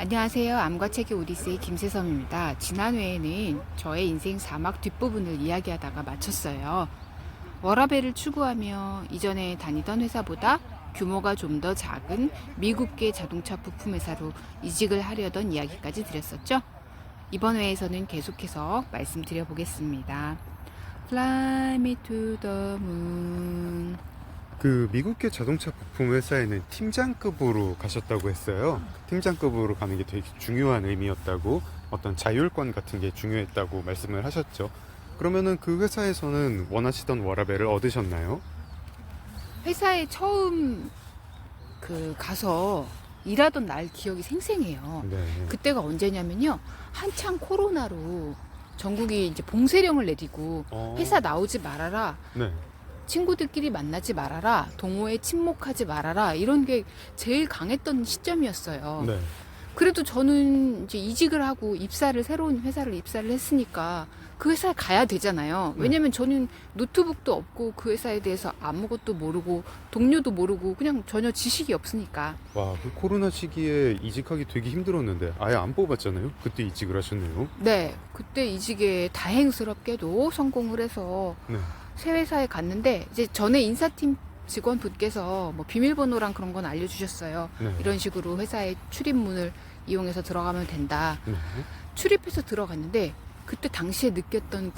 안녕하세요. 암과 책의 오디세이 김세섬입니다. 지난 회에는 저의 인생 사막 뒷부분을 이야기하다가 마쳤어요. 워라밸을 추구하며 이전에 다니던 회사보다 규모가 좀 더 작은 미국계 자동차 부품 회사로 이직을 하려던 이야기까지 드렸었죠. 이번 회에서는 계속해서 말씀드려 보겠습니다. Fly me to the moon. 그 미국계 자동차 부품 회사에는 팀장급으로 가셨다고 했어요. 팀장급으로 가는 게 되게 중요한 의미였다고, 어떤 자율권 같은 게 중요했다고 말씀을 하셨죠. 그러면은 그 회사에서는 원하시던 워라밸을 얻으셨나요? 회사에 처음 가서 일하던 날 기억이 생생해요. 네. 그때가 언제냐면요. 한창 코로나로 전국이 이제 봉쇄령을 내리고 회사 나오지 말아라. 네. 친구들끼리 만나지 말아라. 동호회 침묵하지 말아라. 이런 게 제일 강했던 시점이었어요. 네. 그래도 저는 이제 이직을 하고 새로운 회사를 입사를 했으니까 그 회사에 가야 되잖아요. 왜냐면 저는 노트북도 없고 그 회사에 대해서 아무것도 모르고 동료도 모르고 그냥 전혀 지식이 없으니까. 와, 그 코로나 시기에 이직하기 되게 힘들었는데 아예 안 뽑았잖아요. 그때 이직을 하셨네요. 네. 그때 이직에 다행스럽게도 성공을 해서 네. 새 회사에 갔는데 이제 전에 인사팀 직원분께서 뭐 비밀번호랑 그런 건 알려주셨어요. 네. 이런 식으로 회사의 출입문을 이용해서 들어가면 된다. 네. 출입해서 들어갔는데 그때 당시에 느꼈던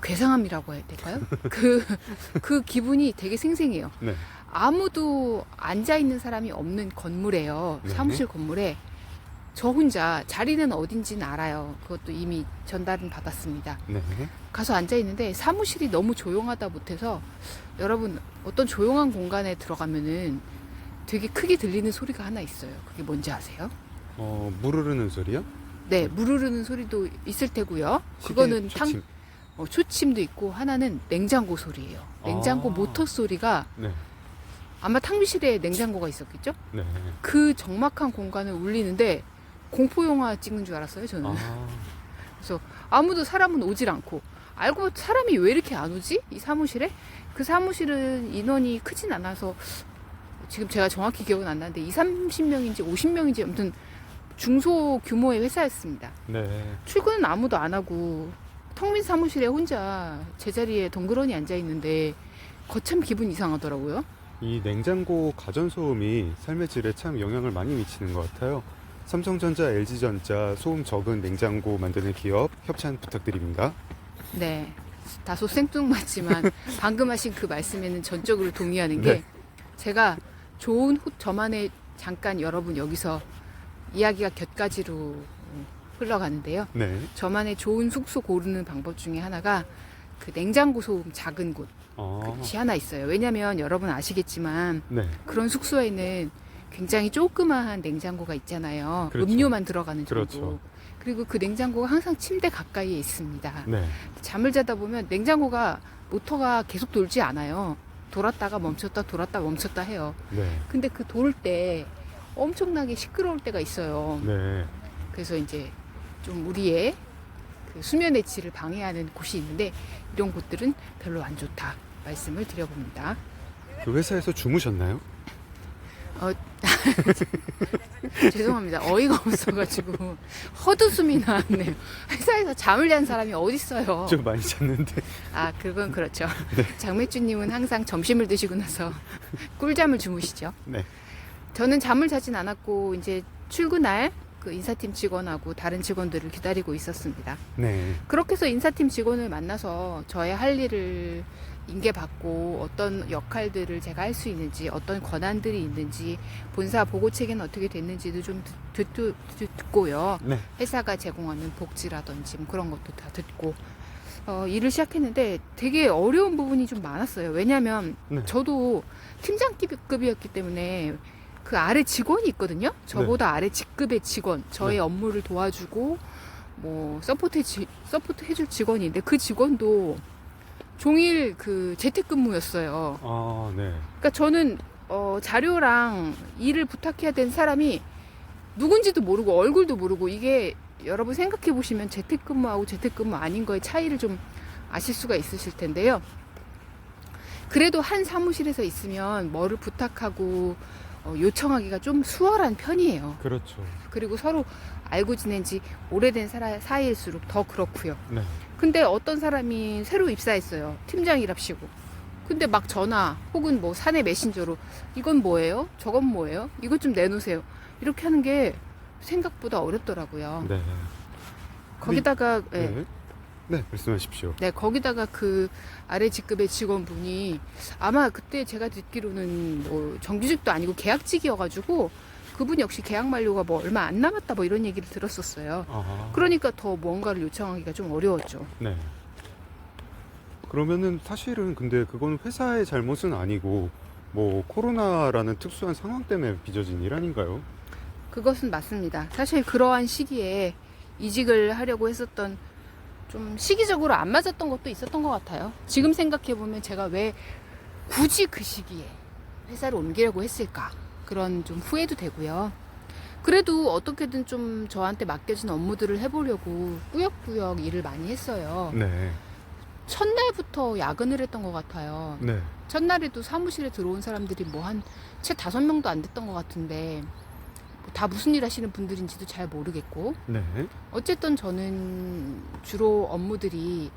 괴상함이라고 해야 될까요? 그 기분이 되게 생생해요. 네. 아무도 앉아있는 사람이 없는 건물이에요. 네. 사무실 건물에. 저 혼자 자리는 어딘지는 알아요. 그것도 이미 전달은 받았습니다. 네. 가서 앉아있는데 사무실이 너무 조용하다 못해서 여러분 어떤 조용한 공간에 들어가면은 되게 크게 들리는 소리가 하나 있어요. 그게 뭔지 아세요? 물 흐르는 소리요? 네, 물 흐르는 소리도 있을 테고요. 그거는 초침도 있고 하나는 냉장고 소리예요. 냉장고 모터 소리가 네. 아마 탕비실에 냉장고가 있었겠죠? 네. 그 적막한 공간을 울리는데 공포영화 찍는 줄 알았어요, 저는. 그래서 아무도 사람은 오질 않고 알고 보니 사람이 왜 이렇게 안 오지? 이 사무실에? 그 사무실은 인원이 크진 않아서 지금 제가 정확히 기억은 안 나는데 30명인지 50명인지 아무튼 중소 규모의 회사였습니다. 네. 출근은 아무도 안 하고 텅 빈 사무실에 혼자 제자리에 덩그러니 앉아 있는데 거참 기분 이상하더라고요. 이 냉장고 가전소음이 삶의 질에 참 영향을 많이 미치는 것 같아요. 삼성전자, LG전자 소음 적은 냉장고 만드는 기업 협찬 부탁드립니다. 네, 다소 생뚱맞지만 방금 하신 그 말씀에는 전적으로 동의하는 게 네. 제가 저만의 잠깐 여러분 여기서 이야기가 곁가지로 흘러가는데요. 네. 저만의 좋은 숙소 고르는 방법 중에 하나가 그 냉장고 소음 작은 곳 그것이 하나 있어요. 왜냐면 여러분 아시겠지만 네. 그런 숙소에는 굉장히 조그마한 냉장고가 있잖아요. 그렇죠. 음료만 들어가는 정도. 그렇죠. 그리고 그 냉장고가 항상 침대 가까이에 있습니다. 네. 잠을 자다 보면 냉장고가 모터가 계속 돌지 않아요. 돌았다가 멈췄다 해요. 네. 근데 그 돌 때 엄청나게 시끄러울 때가 있어요. 네. 그래서 이제 좀 우리의 그 수면의 질을 방해하는 곳이 있는데 이런 곳들은 별로 안 좋다 말씀을 드려봅니다. 그 회사에서 주무셨나요? 죄송합니다. 어이가 없어가지고 헛웃음이 나왔네요. 회사에서 잠을 잔 사람이 어딨어요. 좀 많이 잤는데. 아, 그건 그렇죠. 네. 장매주님은 항상 점심을 드시고 나서 꿀잠을 주무시죠. 네. 저는 잠을 자진 않았고 이제 출근할 그 인사팀 직원하고 다른 직원들을 기다리고 있었습니다. 네. 그렇게 해서 인사팀 직원을 만나서 저의 할 일을 인계받고 어떤 역할들을 제가 할 수 있는지, 어떤 권한들이 있는지, 본사 보고 체계는 어떻게 됐는지도 좀 듣고요. 네. 회사가 제공하는 복지라든지 뭐 그런 것도 다 듣고 일을 시작했는데 되게 어려운 부분이 좀 많았어요. 왜냐하면 네. 저도 팀장급이었기 때문에 그 아래 직원이 있거든요. 저보다 아래 직급의 직원, 저의 네. 업무를 도와주고 뭐 서포트 해줄 직원이 있는데 그 직원도 종일 그 재택근무였어요. 네. 그러니까 저는 자료랑 일을 부탁해야 되는 사람이 누군지도 모르고 얼굴도 모르고 이게 여러분 생각해 보시면 재택근무하고 재택근무 아닌 거의 차이를 좀 아실 수가 있으실 텐데요. 그래도 한 사무실에서 있으면 뭐를 부탁하고 요청하기가 좀 수월한 편이에요. 그렇죠. 그리고 서로 알고 지낸 지 오래된 사이일수록 더 그렇고요. 네. 근데 어떤 사람이 새로 입사했어요. 팀장이랍시고. 근데 막 전화 혹은 뭐 사내 메신저로 이건 뭐예요? 저건 뭐예요? 이것 좀 내놓으세요. 이렇게 하는 게 생각보다 어렵더라고요. 네. 거기다가 예. 네. 네, 말씀하십시오. 네, 거기다가 그 아래 직급의 직원분이 아마 그때 제가 듣기로는 뭐 정규직도 아니고 계약직이어가지고 그분 역시 계약 만료가 뭐 얼마 안 남았다 뭐 이런 얘기를 들었었어요. 아, 그러니까 더 뭔가를 요청하기가 좀 어려웠죠. 네. 그러면은 사실은 근데 그건 회사의 잘못은 아니고 뭐 코로나라는 특수한 상황 때문에 빚어진 일 아닌가요? 그것은 맞습니다. 사실 그러한 시기에 이직을 하려고 했었던 좀 시기적으로 안 맞았던 것도 있었던 것 같아요. 지금 생각해보면 제가 왜 굳이 그 시기에 회사를 옮기려고 했을까 그런 좀 후회도 되고요. 그래도 어떻게든 좀 저한테 맡겨진 업무들을 해보려고 꾸역꾸역 일을 많이 했어요. 네. 첫날부터 야근을 했던 것 같아요. 네. 첫날에도 사무실에 들어온 사람들이 뭐 한 채 5명도 안 됐던 것 같은데 다 무슨 일 하시는 분들인지도 잘 모르겠고 네. 어쨌든 저는 주로 업무들이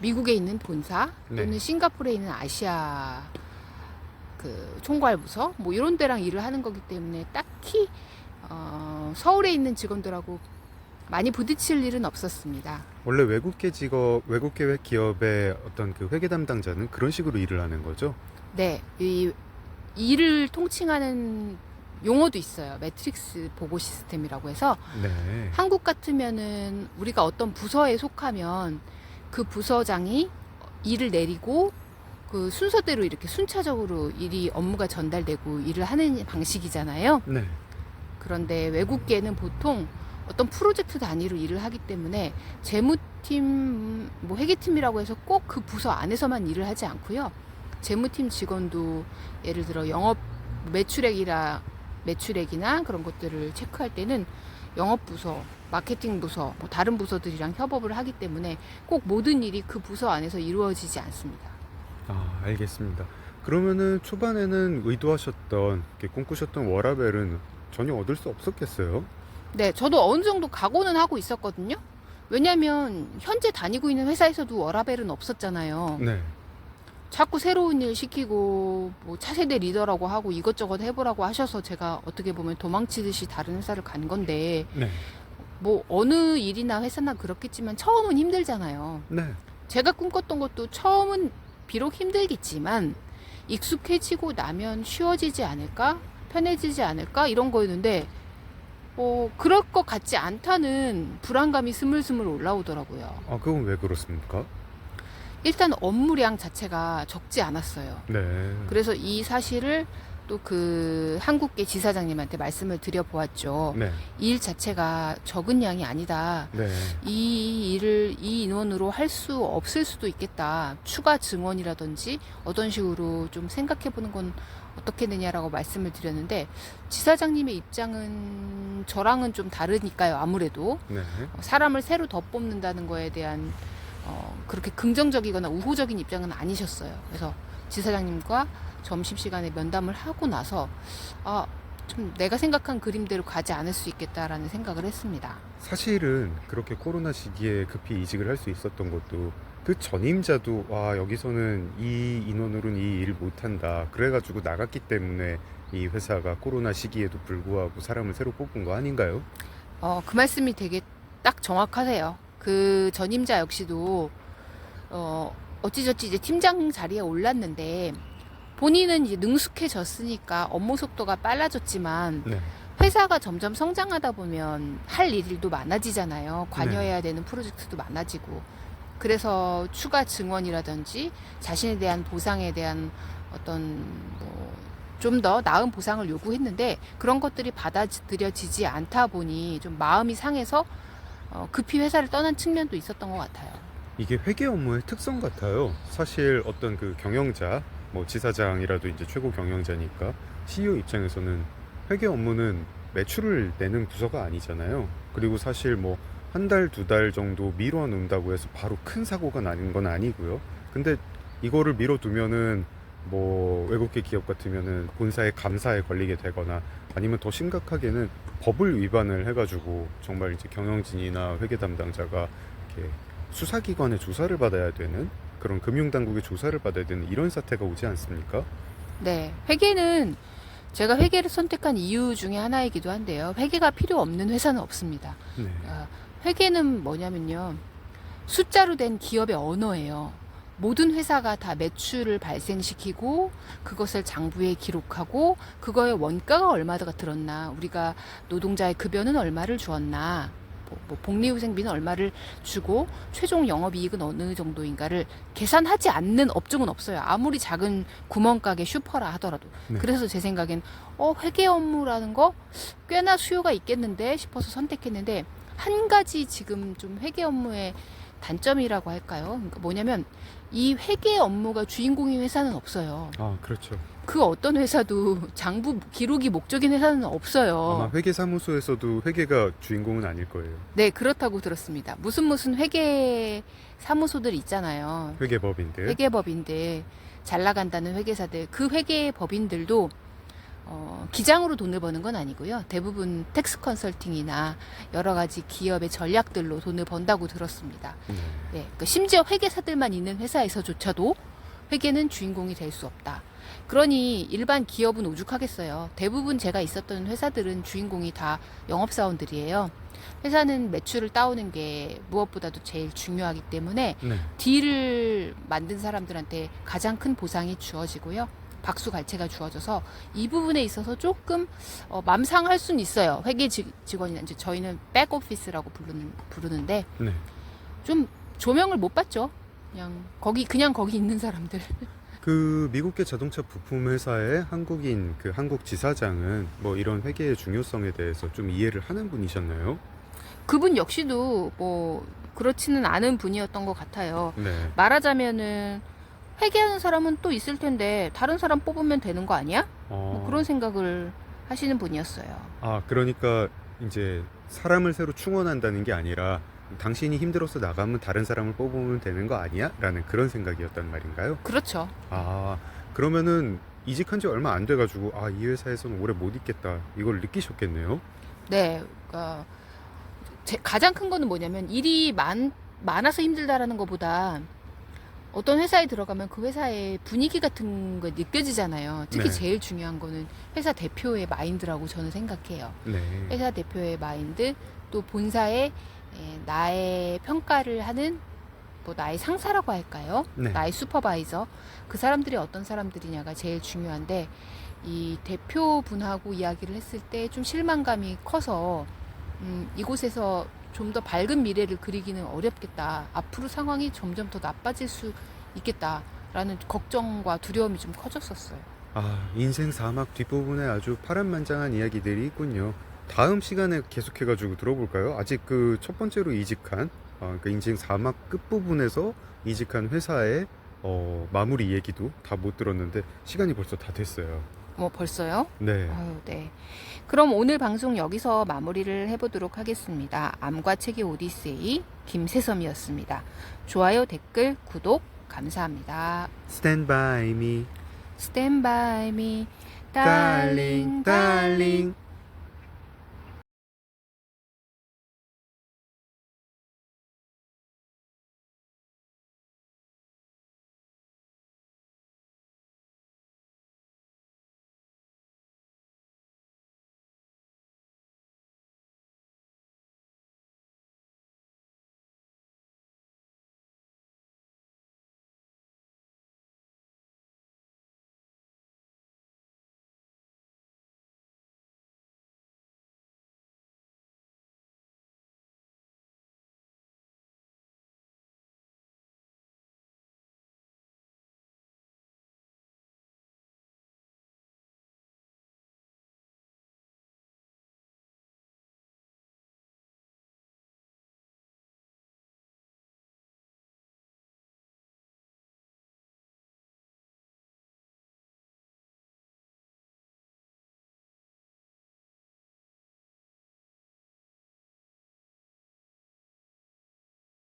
미국에 있는 본사 또는 네. 싱가포르에 있는 아시아 그 총괄부서 뭐 이런 데랑 일을 하는 거기 때문에 딱히 서울에 있는 직원들하고 많이 부딪힐 일은 없었습니다. 원래 외국계 기업의 어떤 그 회계 담당자는 그런 식으로 일을 하는 거죠? 네, 이 일을 통칭하는 용어도 있어요. 매트릭스 보고 시스템이라고 해서 네. 한국 같으면은 우리가 어떤 부서에 속하면 그 부서장이 일을 내리고 그 순서대로 이렇게 순차적으로 업무가 전달되고 일을 하는 방식이잖아요. 네. 그런데 외국계는 보통 어떤 프로젝트 단위로 일을 하기 때문에 재무팀, 뭐 회계팀이라고 해서 꼭 그 부서 안에서만 일을 하지 않고요. 재무팀 직원도 예를 들어 영업 매출액이나 그런 것들을 체크할 때는 영업부서, 마케팅부서, 뭐 다른 부서들이랑 협업을 하기 때문에 꼭 모든 일이 그 부서 안에서 이루어지지 않습니다. 아, 알겠습니다. 그러면은 초반에는 의도하셨던, 이렇게 꿈꾸셨던 워라밸은 전혀 얻을 수 없었겠어요? 네, 저도 어느 정도 각오는 하고 있었거든요. 왜냐면 현재 다니고 있는 회사에서도 워라밸은 없었잖아요. 네. 자꾸 새로운 일 시키고 뭐 차세대 리더라고 하고 이것저것 해보라고 하셔서 제가 어떻게 보면 도망치듯이 다른 회사를 간 건데 네. 뭐 어느 일이나 회사나 그렇겠지만 처음은 힘들잖아요. 네. 제가 꿈꿨던 것도 처음은 비록 힘들겠지만 익숙해지고 나면 쉬워지지 않을까? 편해지지 않을까? 이런 거였는데 그럴 것 같지 않다는 불안감이 스물스물 올라오더라고요. 아, 그건 왜 그렇습니까? 일단 업무량 자체가 적지 않았어요. 네. 그래서 이 사실을 또 그 한국계 지사장님한테 말씀을 드려보았죠. 네. 이 일 자체가 적은 양이 아니다. 네. 이 일을 이 인원으로 할 수 없을 수도 있겠다. 추가 증원이라든지 어떤 식으로 좀 생각해보는 건 어떻겠느냐라고 말씀을 드렸는데 지사장님의 입장은 저랑은 좀 다르니까요. 아무래도 네. 사람을 새로 더 뽑는다는 거에 대한 그렇게 긍정적이거나 우호적인 입장은 아니셨어요. 그래서 지사장님과 점심시간에 면담을 하고 나서 좀 내가 생각한 그림대로 가지 않을 수 있겠다라는 생각을 했습니다. 사실은 그렇게 코로나 시기에 급히 이직을 할 수 있었던 것도 그 전임자도 여기서는 이 인원으로는 이 일을 못한다 그래가지고 나갔기 때문에 이 회사가 코로나 시기에도 불구하고 사람을 새로 뽑은 거 아닌가요? 그 말씀이 되게 딱 정확하세요. 그 전임자 역시도 어찌저찌 이제 팀장 자리에 올랐는데 본인은 이제 능숙해졌으니까 업무 속도가 빨라졌지만 네. 회사가 점점 성장하다 보면 할 일도 많아지잖아요. 관여해야 되는 프로젝트도 많아지고. 그래서 추가 증원이라든지 자신에 대한 보상에 대한 어떤 좀 더 나은 보상을 요구했는데 그런 것들이 받아들여지지 않다 보니 좀 마음이 상해서 급히 회사를 떠난 측면도 있었던 것 같아요. 이게 회계 업무의 특성 같아요. 사실 어떤 그 경영자, 뭐 지사장이라도 이제 최고 경영자니까 CEO 입장에서는 회계 업무는 매출을 내는 부서가 아니잖아요. 그리고 사실 뭐 한 달, 2달 정도 미뤄 놓는다고 해서 바로 큰 사고가 나는 건 아니고요. 근데 이거를 미뤄두면은 뭐 외국계 기업 같으면은 본사의 감사에 걸리게 되거나 아니면 더 심각하게는 법을 위반을 해가지고 정말 이제 경영진이나 회계 담당자가 이렇게 수사기관의 조사를 받아야 되는 그런 금융당국의 조사를 받아야 되는 이런 사태가 오지 않습니까? 네, 회계는 제가 회계를 선택한 이유 중에 하나이기도 한데요. 회계가 필요 없는 회사는 없습니다. 네. 회계는 뭐냐면요. 숫자로 된 기업의 언어예요. 모든 회사가 다 매출을 발생시키고 그것을 장부에 기록하고 그거의 원가가 얼마가 들었나, 우리가 노동자의 급여는 얼마를 주었나, 뭐 복리후생비는 얼마를 주고 최종 영업이익은 어느 정도인가를 계산하지 않는 업종은 없어요. 아무리 작은 구멍가게 슈퍼라 하더라도. 네. 그래서 제 생각엔 회계 업무라는 거 꽤나 수요가 있겠는데 싶어서 선택했는데, 한 가지 지금 좀 회계 업무의 단점이라고 할까요? 그러니까 뭐냐면 이 회계 업무가 주인공인 회사는 없어요. 아, 그렇죠. 그 어떤 회사도 장부 기록이 목적인 회사는 없어요. 아마 회계사무소에서도 회계가 주인공은 아닐 거예요. 네, 그렇다고 들었습니다. 무슨 회계 사무소들 있잖아요. 회계법인들. 회계법인들, 잘 나간다는 회계사들, 그 회계법인들도 기장으로 돈을 버는 건 아니고요. 대부분 텍스 컨설팅이나 여러 가지 기업의 전략들로 돈을 번다고 들었습니다. 네. 네, 그러니까 심지어 회계사들만 있는 회사에서조차도 회계는 주인공이 될 수 없다. 그러니 일반 기업은 오죽하겠어요. 대부분 제가 있었던 회사들은 주인공이 다 영업사원들이에요. 회사는 매출을 따오는 게 무엇보다도 제일 중요하기 때문에 네. 딜을 만든 사람들한테 가장 큰 보상이 주어지고요. 박수갈채가 주어져서 이 부분에 있어서 조금 맘상할 수는 있어요. 회계 직원이나 이제 저희는 백오피스라고 부르는데 네. 좀 조명을 못 받죠. 그냥 거기 있는 사람들. 그 미국계 자동차 부품 회사의 한국인 그 한국 지사장은 뭐 이런 회계의 중요성에 대해서 좀 이해를 하는 분이셨나요? 그분 역시도 뭐 그렇지는 않은 분이었던 것 같아요. 네. 말하자면은 회계하는 사람은 또 있을 텐데 다른 사람 뽑으면 되는 거 아니야? 뭐 그런 생각을 하시는 분이었어요. 아, 그러니까 이제 사람을 새로 충원한다는 게 아니라 당신이 힘들어서 나가면 다른 사람을 뽑으면 되는 거 아니야? 라는 그런 생각이었단 말인가요? 그렇죠. 아, 그러면은 이직한 지 얼마 안 돼가지고 이 회사에서는 오래 못 있겠다 이걸 느끼셨겠네요. 네, 그러니까 가장 큰 거는 뭐냐면 일이 많아서 힘들다라는 것보다 어떤 회사에 들어가면 그 회사의 분위기 같은 거 느껴지잖아요. 특히 네. 제일 중요한 거는 회사 대표의 마인드라고 저는 생각해요. 네. 회사 대표의 마인드, 또 본사의 나의 평가를 하는 뭐 나의 상사라고 할까요? 네. 나의 슈퍼바이저, 그 사람들이 어떤 사람들이냐가 제일 중요한데, 이 대표분하고 이야기를 했을 때 좀 실망감이 커서 이곳에서 좀 더 밝은 미래를 그리기는 어렵겠다. 앞으로 상황이 점점 더 나빠질 수 있겠다라는 걱정과 두려움이 좀 커졌었어요. 인생 사막 뒷부분에 아주 파란만장한 이야기들이 있군요. 다음 시간에 계속해가지고 들어볼까요? 아직 그 첫 번째로 이직한 그 인생 사막 끝부분에서 이직한 회사의 마무리 얘기도 다 못 들었는데 시간이 벌써 다 됐어요. 뭐 벌써요? 네. 네. 그럼 오늘 방송 여기서 마무리를 해보도록 하겠습니다. 암과 책의 오디세이 김세섬이었습니다. 좋아요, 댓글, 구독 감사합니다. Stand by me, Stand by me, darling, darling, darling.